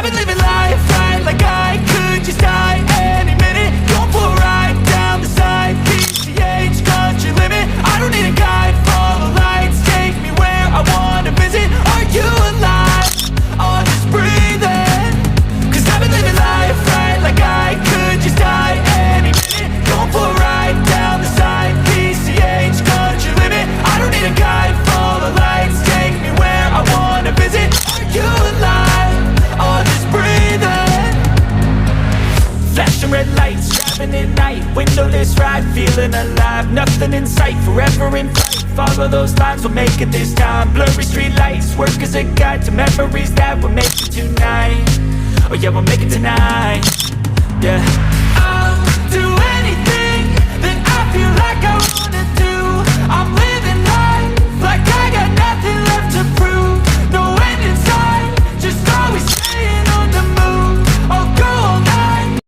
been living life right, like I could just die any minute. Going for a ride down the side, PCH, country limit. I don't need a guide, follow lights, take me where I wanna visit. Are you alive? Or just breathing? Cause I've been living life right, like I could just die any minute. Going for a ride down the side, PCH, country limit. I don't need a guide, follow lights, take me where I wanna visit. Are you alive? Or just breathing? Flashing red lights, driving at night, windowless ride, feeling alive. Nothing in sight, forever in flight. Follow those lines, we'll make it this time. Blurry street lights, work as a guide to memories that we'll make it tonight. Oh yeah, we'll make it tonight. Yeah.